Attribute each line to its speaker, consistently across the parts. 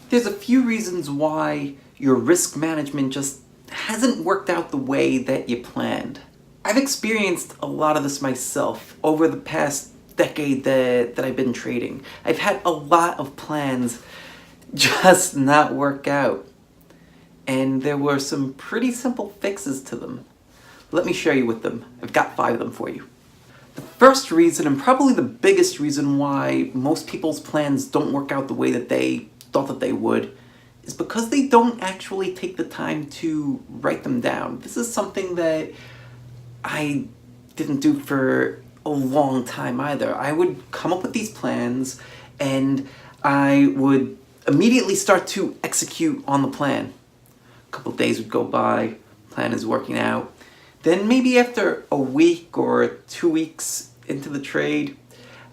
Speaker 1: There's a few reasons why your risk management just hasn't worked out the way that you planned. I've experienced a lot of this myself over the past decade that I've been trading. I've had a lot of plans just not work out. And there were some pretty simple fixes to them. Let me share you with them. I've got 5 of them for you. The first reason, and probably the biggest reason why most people's plans don't work out the way that they thought that they would, is because they don't actually take the time to write them down. This is something that I didn't do for a long time either. I would come up with these plans and I would immediately start to execute on the plan. A couple days would go by, plan is working out. Then maybe after a week or 2 weeks into the trade,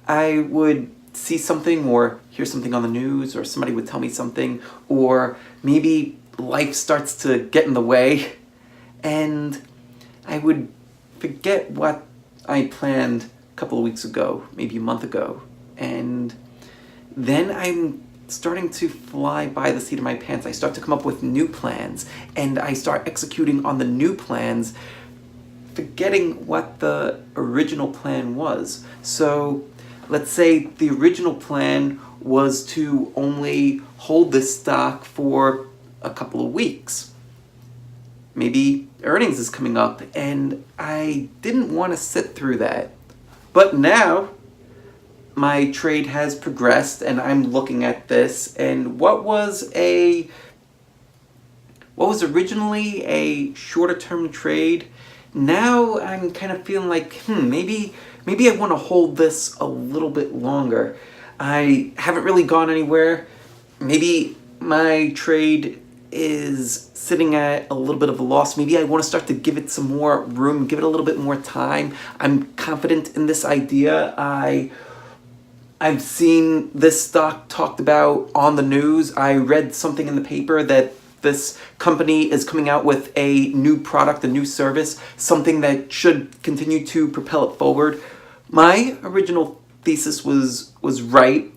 Speaker 1: I would see something or hear something on the news, or somebody would tell me something, or maybe life starts to get in the way, and I would forget what I planned a couple of weeks ago, maybe a month ago, and then I'm starting to fly by the seat of my pants. I start to come up with new plans, and I start executing on the new plans, forgetting what the original plan was. So let's say the original plan was to only hold this stock for a couple of weeks. Maybe earnings is coming up and I didn't want to sit through that. But now my trade has progressed and I'm looking at this, and what was originally a shorter term trade, now I'm kind of feeling like, maybe I want to hold this a little bit longer. I haven't really gone anywhere. Maybe my trade is sitting at a little bit of a loss. Maybe I want to start to give it some more room, give it a little bit more time. I'm confident in this idea. I've seen this stock talked about on the news. I read something in the paper that this company is coming out with a new product, a new service, something that should continue to propel it forward. My original thesis was right.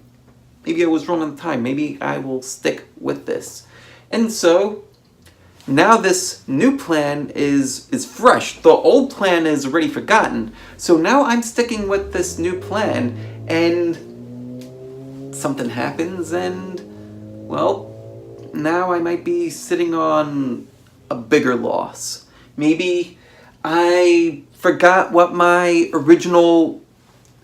Speaker 1: Maybe I was wrong at the time. Maybe I will stick with this. And so now this new plan is fresh. The old plan is already forgotten. So now I'm sticking with this new plan, and something happens, and well, now I might be sitting on a bigger loss. Maybe I forgot what my original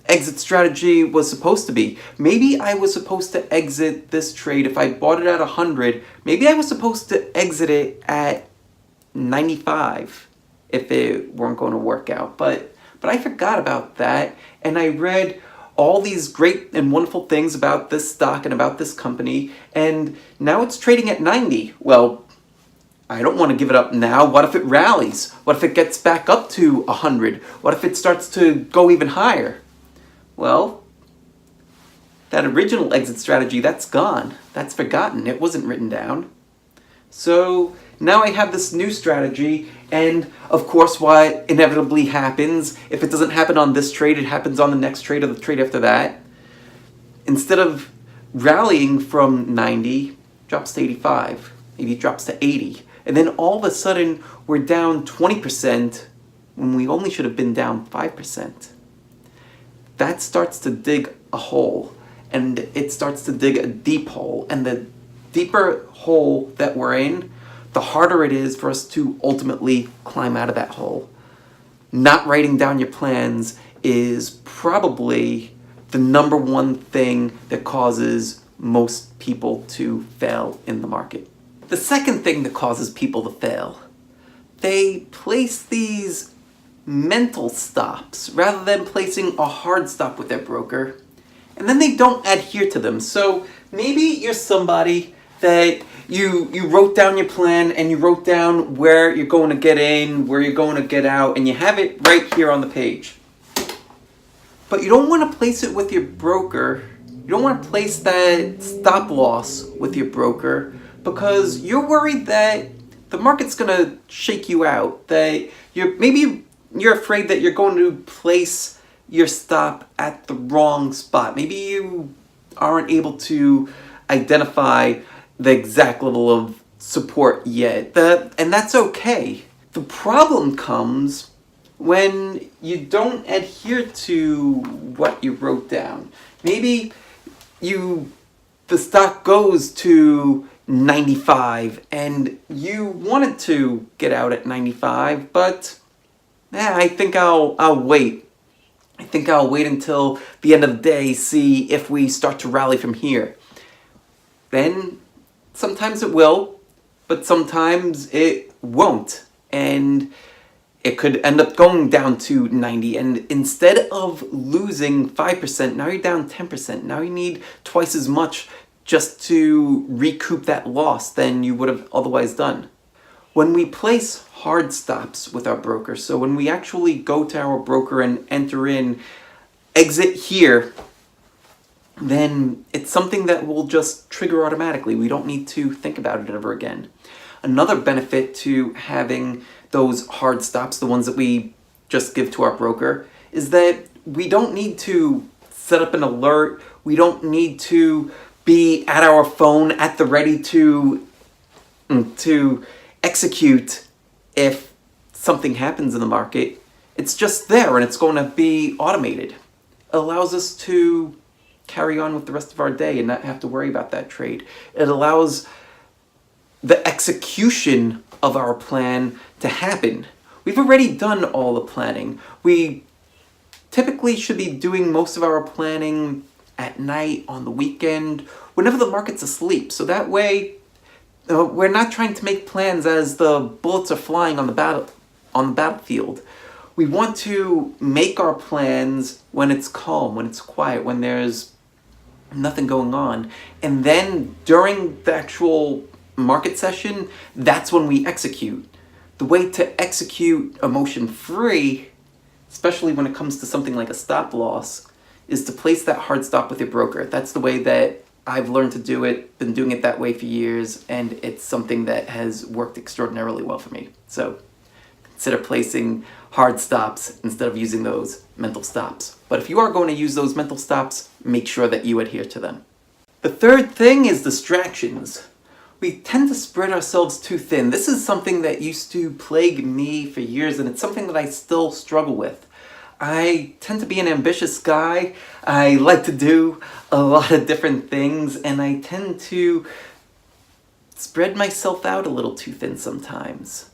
Speaker 1: exit strategy was supposed to be. Maybe I was supposed to exit this trade, if I bought it at 100, maybe I was supposed to exit it at 95 if it weren't going to work out. But I forgot about that, and I read all these great and wonderful things about this stock and about this company, and now it's trading at 90. Well, I don't want to give it up now. What if it rallies? What if it gets back up to 100? What if it starts to go even higher? Well, that original exit strategy, that's gone. That's forgotten. It wasn't written down. So now I have this new strategy, and of course what inevitably happens, if it doesn't happen on this trade, it happens on the next trade or the trade after that. Instead of rallying from 90, drops to 85, maybe it drops to 80. And then all of a sudden we're down 20% when we only should have been down 5%. That starts to dig a hole, and it starts to dig a deep hole. And the deeper hole that we're in, the harder it is for us to ultimately climb out of that hole. Not writing down your plans is probably the number one thing that causes most people to fail in the market. The second thing that causes people to fail, they place these mental stops rather than placing a hard stop with their broker, and then they don't adhere to them. So maybe you're somebody that you wrote down your plan, and you wrote down where you're going to get in, where you're going to get out, and you have it right here on the page. But you don't want to place it with your broker. You don't want to place that stop loss with your broker, because you're worried that the market's going to shake you out, that you're afraid that you're going to place your stop at the wrong spot. Maybe you aren't able to identify the exact level of support yet, and that's okay. The problem comes when you don't adhere to what you wrote down. Maybe the stock goes to 95 and you wanted to get out at 95, but I think I'll wait. I think I'll wait until the end of the day, see if we start to rally from here. Then sometimes it will, but sometimes it won't. And it could end up going down to 90. And instead of losing 5%, now you're down 10%. Now you need twice as much just to recoup that loss than you would have otherwise done. When we place hard stops with our broker, so when we actually go to our broker and enter in exit here, then it's something that will just trigger automatically. We don't need to think about it ever again. Another benefit to having those hard stops, the ones that we just give to our broker, is that we don't need to set up an alert. We don't need to be at our phone at the ready to execute if something happens in the market. It's just there and it's going to be automated. It allows us to carry on with the rest of our day and not have to worry about that trade. It allows the execution of our plan to happen. We've already done all the planning. We typically should be doing most of our planning at night, on the weekend, whenever the market's asleep. So that way, we're not trying to make plans as the bullets are flying on the battlefield. We want to make our plans when it's calm, when it's quiet, when there's nothing going on. And then during the actual market session, that's when we execute. The way to execute emotion-free, especially when it comes to something like a stop loss, is to place that hard stop with your broker. That's the way that I've learned to do it, been doing it that way for years, and it's something that has worked extraordinarily well for me. So consider placing hard stops instead of using those mental stops. But if you are going to use those mental stops, make sure that you adhere to them. The third thing is distractions. We tend to spread ourselves too thin. This is something that used to plague me for years, and it's something that I still struggle with. I tend to be an ambitious guy. I like to do a lot of different things, and I tend to spread myself out a little too thin sometimes.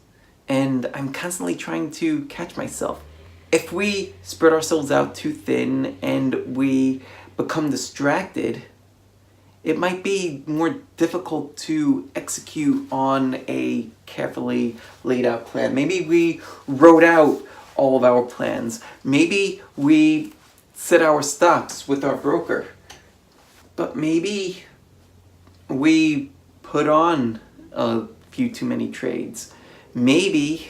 Speaker 1: And I'm constantly trying to catch myself. If we spread ourselves out too thin and we become distracted, it might be more difficult to execute on a carefully laid out plan. Maybe we wrote out all of our plans. Maybe we set our stops with our broker. But maybe we put on a few too many trades. Maybe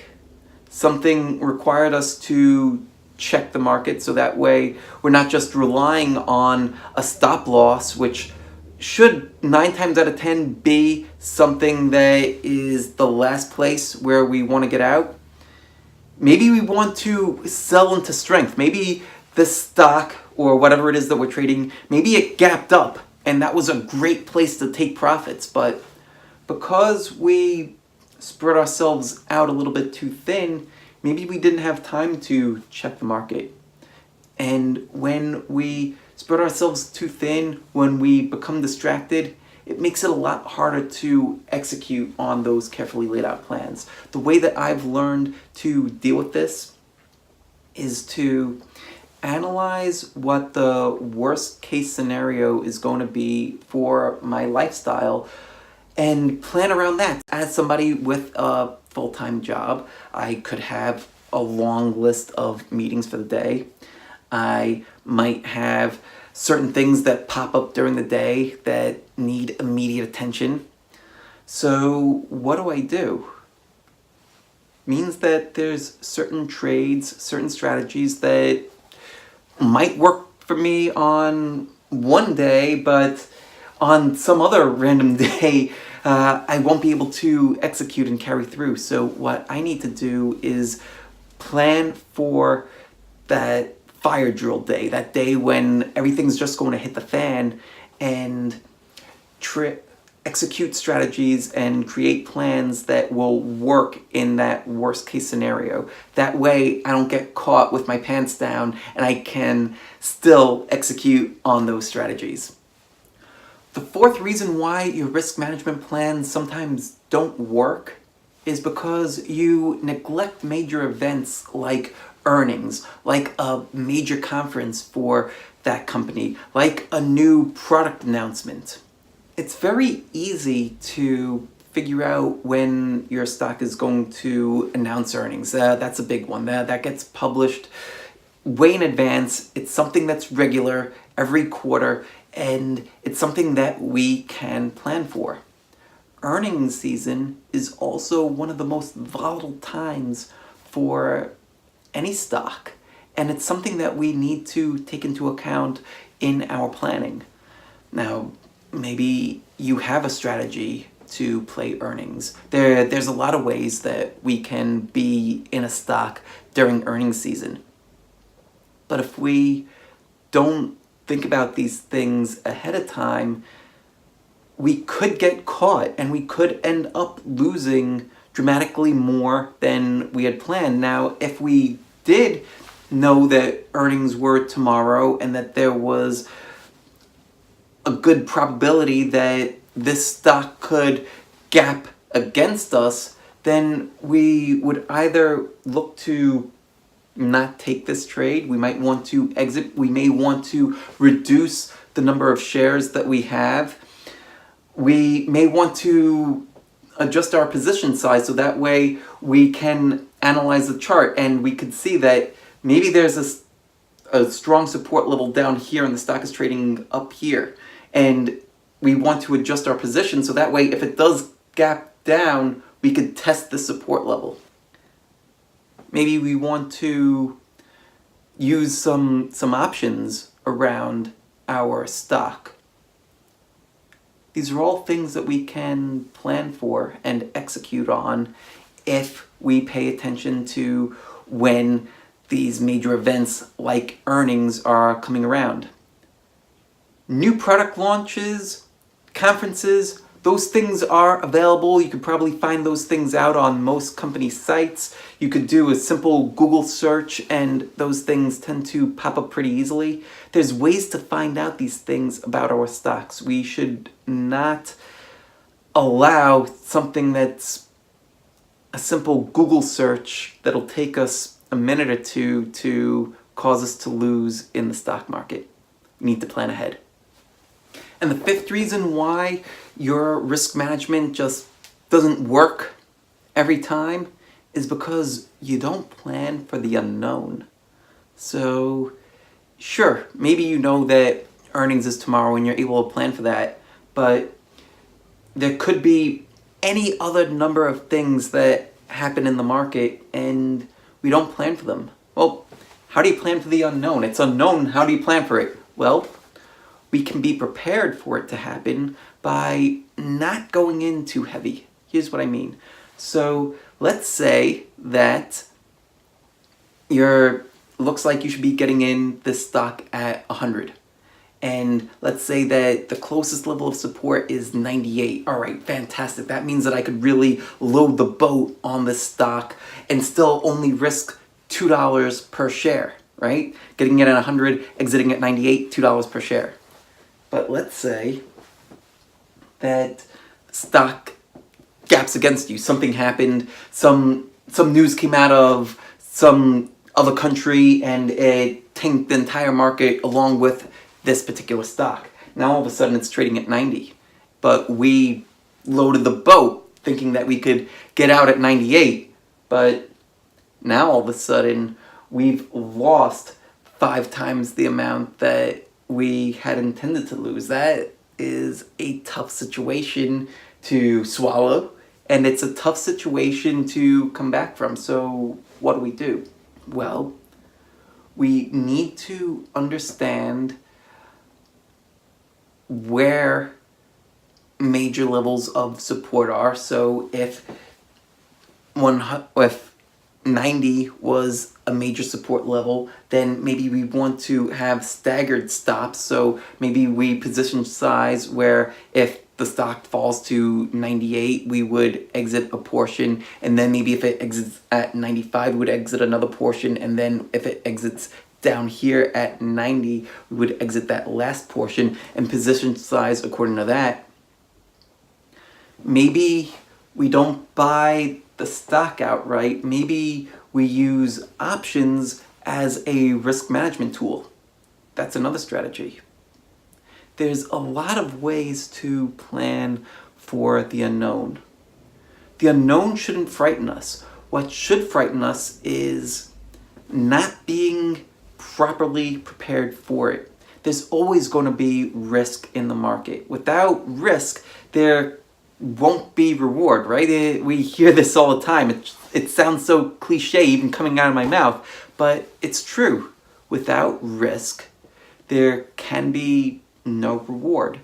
Speaker 1: something required us to check the market so that way we're not just relying on a stop loss, which should 9 times out of 10 be something that is the last place where we want to get out. Maybe we want to sell into strength. Maybe this stock or whatever it is that we're trading, maybe it gapped up and that was a great place to take profits. But because we spread ourselves out a little bit too thin, maybe we didn't have time to check the market. And when we spread ourselves too thin, when we become distracted, it makes it a lot harder to execute on those carefully laid out plans. The way that I've learned to deal with this is to analyze what the worst case scenario is going to be for my lifestyle and plan around that. As somebody with a full-time job, I could have a long list of meetings for the day. I might have certain things that pop up during the day that need immediate attention. So what do? Means that there's certain trades, certain strategies that might work for me on one day, but on some other random day, I won't be able to execute and carry through. So what I need to do is plan for that fire drill day, that day when everything's just going to hit the fan, and execute strategies and create plans that will work in that worst case scenario. That way I don't get caught with my pants down and I can still execute on those strategies. The fourth reason why your risk management plans sometimes don't work is because you neglect major events like earnings, like a major conference for that company, like a new product announcement. It's very easy to figure out when your stock is going to announce earnings. That's a big one. That gets published way in advance. It's something that's regular every quarter, and it's something that we can plan for. Earnings season is also one of the most volatile times for any stock, and it's something that we need to take into account in our planning. Now, maybe you have a strategy to play earnings. There's a lot of ways that we can be in a stock during earnings season. But if we don't think about these things ahead of time, we could get caught and we could end up losing dramatically more than we had planned. Now, if we did know that earnings were tomorrow and that there was a good probability that this stock could gap against us, then we would either look to not take this trade, we might want to exit, we may want to reduce the number of shares that we have, we may want to adjust our position size so that way we can analyze the chart and we could see that maybe there's a strong support level down here and the stock is trading up here, and we want to adjust our position so that way if it does gap down, we could test the support level. Maybe we want to use some options around our stock. These are all things that we can plan for and execute on if we pay attention to when these major events like earnings are coming around. New product launches, conferences, those things are available. You could probably find those things out on most company sites. You could do a simple Google search and those things tend to pop up pretty easily. There's ways to find out these things about our stocks. We should not allow something that's a simple Google search that'll take us a minute or two to cause us to lose in the stock market. We need to plan ahead. And the fifth reason why your risk management just doesn't work every time is because you don't plan for the unknown. So, sure, maybe you know that earnings is tomorrow and you're able to plan for that, but there could be any other number of things that happen in the market and we don't plan for them. Well, how do you plan for the unknown? It's unknown. How do you plan for it? Well, we can be prepared for it to happen by not going in too heavy. Here's what I mean. So let's say that looks like you should be getting in this stock at 100. And let's say that the closest level of support is 98. All right, fantastic. That means that I could really load the boat on this stock and still only risk $2 per share, right? Getting in at 100, exiting at 98, $2 per share. But let's say that stock gaps against you. Something happened, some news came out of some other country and it tanked the entire market along with this particular stock. Now all of a sudden it's trading at 90. But we loaded the boat thinking that we could get out at 98. But now all of a sudden we've lost 5 times the amount that we had intended to lose. That is a tough situation to swallow, and it's a tough situation to come back from. So what do? Well, we need to understand where major levels of support are. So if 90 was a major support level, then maybe we want to have staggered stops. So maybe we position size where if the stock falls to 98, we would exit a portion, and then maybe if it exits at 95, we would exit another portion, and then if it exits down here at 90, we would exit that last portion and position size according to that. Maybe we don't buy the stock outright. Maybe we use options as a risk management tool. That's another strategy. There's a lot of ways to plan for the unknown. The unknown shouldn't frighten us. What should frighten us is not being properly prepared for it. There's always going to be risk in the market. Without risk, there won't be reward, right? We hear this all the time. It sounds so cliche even coming out of my mouth, but it's true. Without risk, there can be no reward.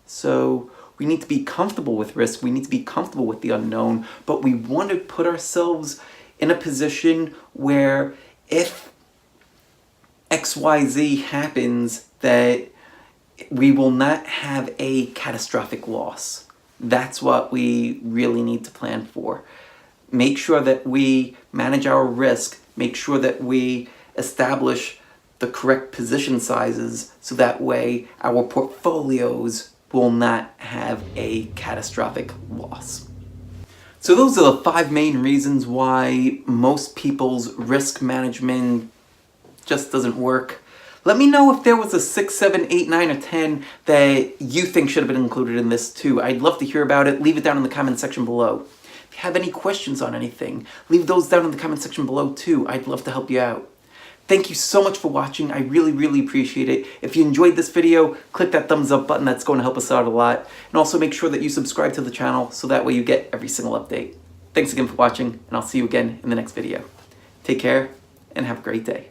Speaker 1: So we need to be comfortable with risk. We need to be comfortable with the unknown, but we want to put ourselves in a position where if XYZ happens, that we will not have a catastrophic loss. That's what we really need to plan for. Make sure that we manage our risk. Make sure that we establish the correct position sizes so that way our portfolios will not have a catastrophic loss. So those are the 5 main reasons why most people's risk management just doesn't work. Let me know if there was a 6, 7, 8, 9, or 10 that you think should have been included in this too. I'd love to hear about it. Leave it down in the comment section below. If you have any questions on anything, leave those down in the comment section below too. I'd love to help you out. Thank you so much for watching. I really, really appreciate it. If you enjoyed this video, click that thumbs up button. That's going to help us out a lot. And also make sure that you subscribe to the channel so that way you get every single update. Thanks again for watching, and I'll see you again in the next video. Take care and have a great day.